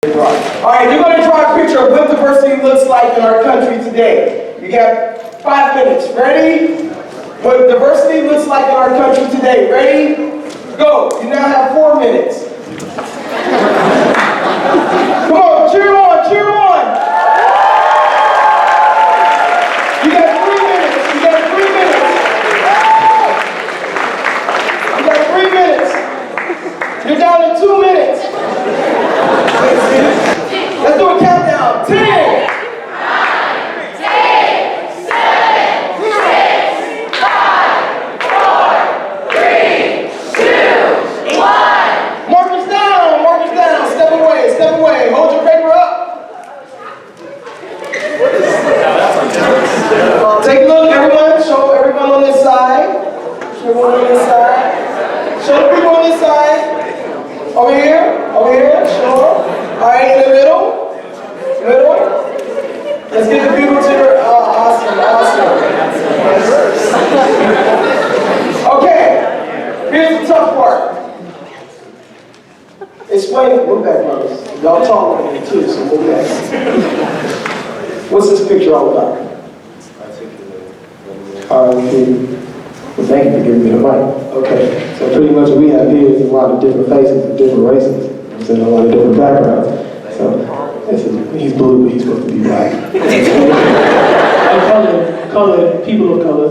Alright, you're going to draw a picture of what diversity looks like in our country today. You got 5 minutes. Ready? What diversity looks like in our country today. Ready? Go. You now have 4 minutes. Come on, cheer on, cheer on. You got 3 minutes. You got 3 minutes. You got 3 minutes. You're down to 2 minutes. Let's do a countdown. 10, 9, 10, 7, 6, 5, 4, 3, 2, 1. Markers down, markers down. Step away, step away. Hold your paper up. Take a look, everyone. Show everyone on this side. Show everyone on this side. Show the people on this side. Over here, sure. All right, in the middle. Let's get the people to your, awesome. Okay, here's the tough part. Explain it, move back, brothers. Y'all talk with me too, so move back. What's this picture all about? Well, thank you for giving me the mic. Okay, so pretty much what we have here is a lot of different faces of different races. And a lot of different backgrounds. So he's blue, but he's supposed to be black. Colored, people of color.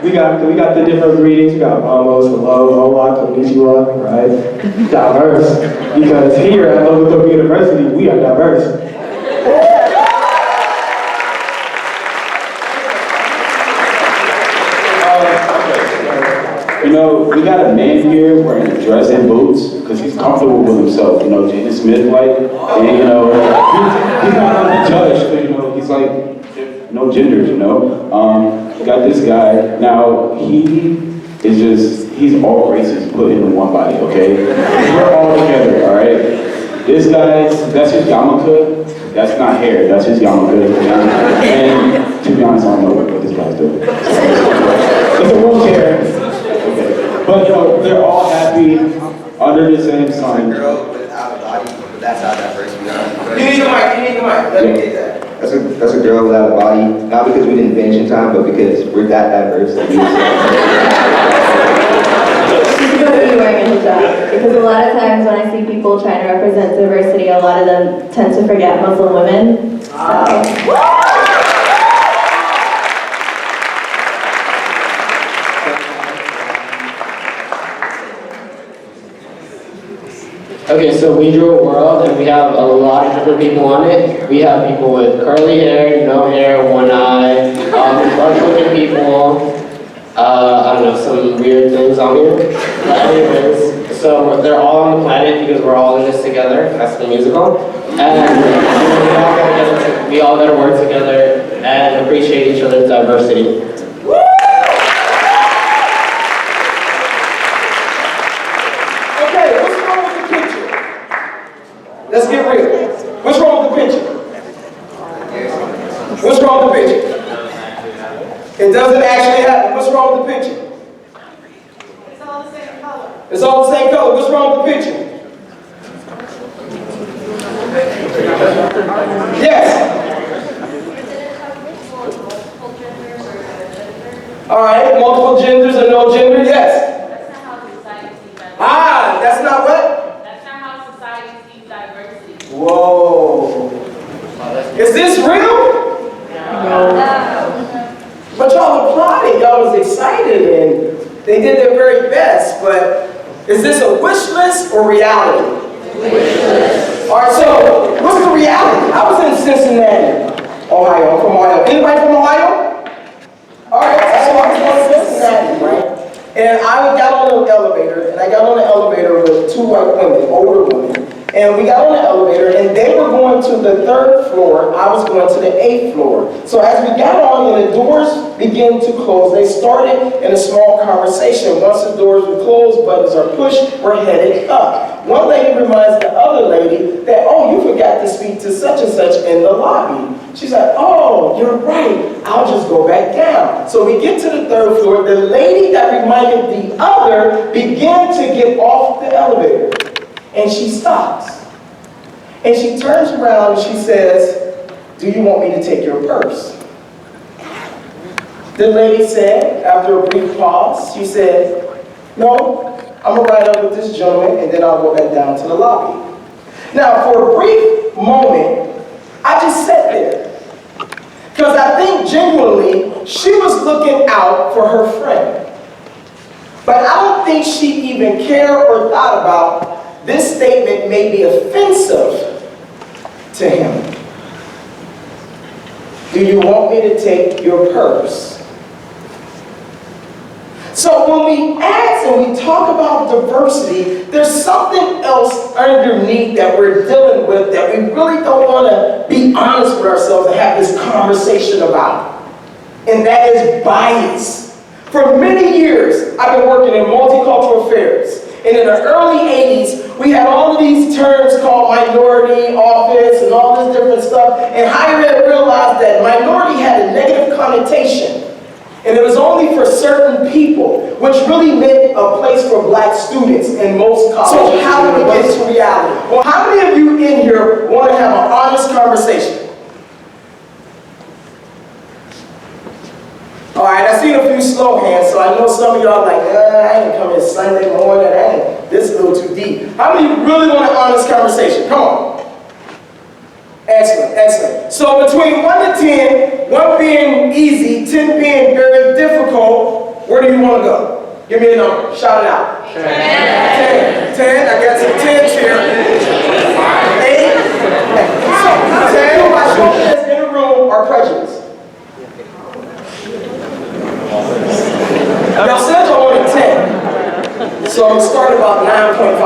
We got the different greetings. We got vamos, hello, hola, konnichiwa, right? Diverse. Because here at Oklahoma University, we are diverse. You know, we got a man here wearing a dress and boots because he's comfortable with himself. You know, Jaden Smith, like, and you know, he's not on the judge, but you know, he's like, no genders, you know. Got this guy. Now, he's all races put into one body, okay? We're all together, all right? This guy, that's his yarmulke. That's not hair, that's his yarmulke. And to be honest, I don't know what this guy's doing. It's a wheelchair. But you know, they're all happy under the same sun. Girl without a body, but that's how diverse we are. You need the mic. Let me get that. That's a girl without a body, not because we didn't finish in time, but because we're that diverse. She's going to be wearing a hijab, because a lot of times when I see people trying to represent diversity, a lot of them tend to forget Muslim women. So. Okay, so we drew a world and we have a lot of different people on it. We have people with curly hair, no hair, one eye, dark-looking people, I don't know, some weird things on here. But anyways, so they're all on the planet because we're all in this together. That's the musical. And we all gotta work together and appreciate each other's diversity. Let's get real. What's wrong with the picture? What's wrong with the picture? It doesn't actually happen. What's wrong with the picture? It's all the same color. It's all the same color. What's wrong with the picture? Yes. All right, multiple genders or no gender? Yes. That's not how society sees diversity. Ah, that's not what? That's not how society sees diversity. Whoa. Is this real? No. But y'all applauded. Y'all was excited and they did their very best. But is this a wish list or reality? Wish list. All right, so what's the reality? I was in Cincinnati, Ohio. I'm from Ohio. Anybody from Ohio? All right, so I was in Cincinnati, right? And I got on the elevator, and I got on the elevator with 2 white women, older women. And we got on the elevator, and they were going to the 3rd floor. I was going to the 8th floor. So as we got on and the doors began to close, they started in a small conversation. Once the doors were closed, buttons are pushed, we're headed up. One lady reminds the other lady that, oh, you forgot to speak to such and such in the lobby. She's like, oh, you're right. I'll just go back down. So we get to the 3rd floor. The lady that reminded the other began to get off the elevator. And she stops. And she turns around and she says, "Do you want me to take your purse?" The lady said, after a brief pause, she said, "No, I'm gonna ride up with this gentleman and then I'll go back down to the lobby." Now, for a brief moment, I just sat there. Because I think genuinely, she was looking out for her friend. But I don't think she even cared or thought about this statement may be offensive to him. "Do you want me to take your purse?" So when we ask and we talk about diversity, there's something else underneath that we're dealing with that we really don't want to be honest with ourselves and have this conversation about. And that is bias. For many years, I've been working in multicultural affairs. And in the early 80s, we had all of these terms called minority office and all this different stuff. And higher ed realized that minority had a negative connotation. And it was only for certain people, which really meant a place for black students in most colleges. So how do we get to reality? Well, how many of you in here want to have an honest conversation? All right, I seen a few slow hands, so I know some of y'all are like, I ain't coming Sunday morning, this is a little too deep. How many of you really want an honest conversation? Come on. Excellent, excellent. So between 1 to 10, 1 being easy, 10 being very difficult, where do you want to go? Give me a number. Shout it out. 10. 10. I got some 10s here. 8. So 10. My shoulders in the room are prejudiced. Y'all said y'all wanted 10. So I'm starting about 9.5.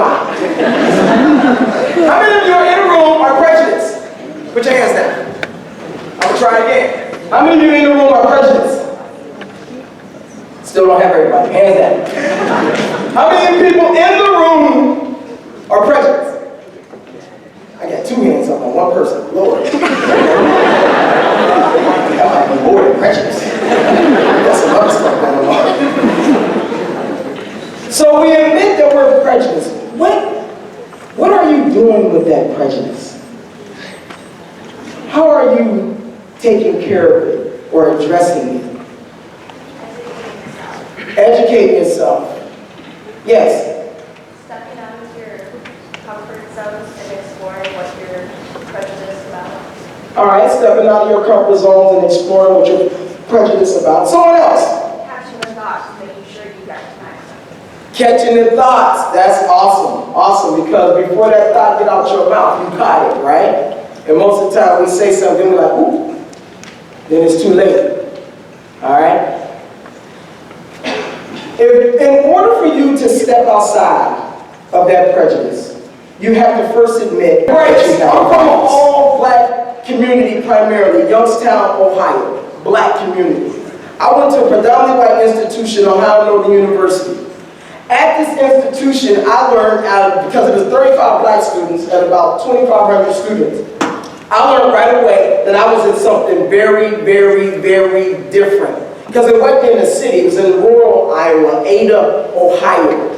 How many of you in the room are prejudiced? Put your hands down. I'm going to try again. How many of you in the room are prejudiced? Still don't have everybody. Hands down. How many people in the room are prejudiced? I got 2 hands up on 1 person. Lord. I might be more than prejudice. That's some other stuff going on. So we admit that we're prejudiced. What are you doing with that prejudice? How are you taking care of it or addressing it? Educate yourself. Yes? Stepping out of your comfort zones and exploring what you're prejudiced about. All right, stepping out of your comfort zones and exploring what you're prejudiced about. Someone else? Catching the thoughts, making sure you recognize them. Catching the thoughts. That's awesome. Awesome, because before that thought get out your mouth, you caught it, right? And most of the time we say something, we're like, ooh, then it's too late. All right? In order for you to step outside of that prejudice, you have to first admit, I'm from an all-black community primarily, Youngstown, Ohio, black community. I went to a predominantly white institution, Ohio Northern University. At this institution, I learned, because it was 35 black students and about 2,500 students, I learned right away that I was in something very, very, very different. Because it wasn't in the city, it was in rural Iowa, Ada, Ohio.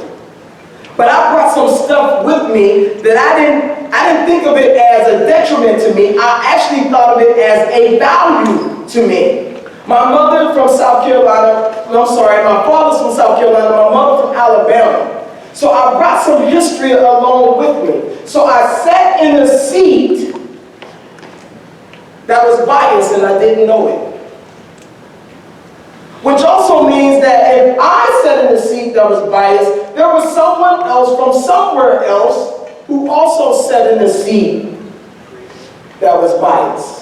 But I brought some stuff with me that I didn't think of it as a detriment to me. I actually thought of it as a value to me. My mother from South Carolina, my father's from South Carolina, my mother from Alabama. So I brought some history along with me. So I sat in a seat that was biased and I didn't know it. Which also means that if I sat in a seat that was biased, there was someone else from somewhere else who also sat in a seat that was biased.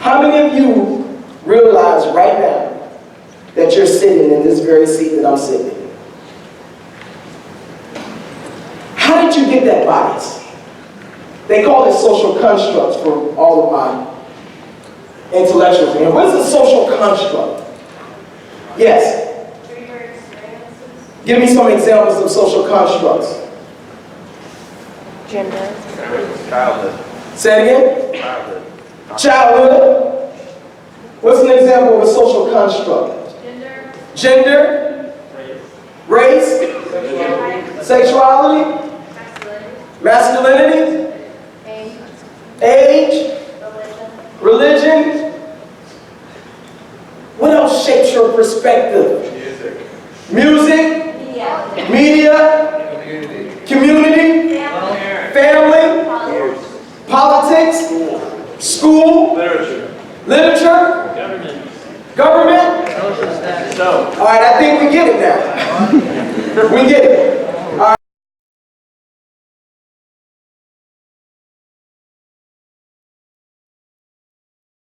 How many of you realize right now that you're sitting in this very seat that I'm sitting in? How did you get that bias? They call it social constructs for all of my intellectuals. And what is a social construct? Yes? Through your experiences. Give me some examples of social constructs. Gender. Childhood. Say it again? Childhood. Childhood. What's an example of a social construct? Gender, Gender. race, sexuality, masculinity, age, religion. What else shapes your perspective? Music, media, community, family, politics, school, literature, government. All right, I think we get it now. We get it.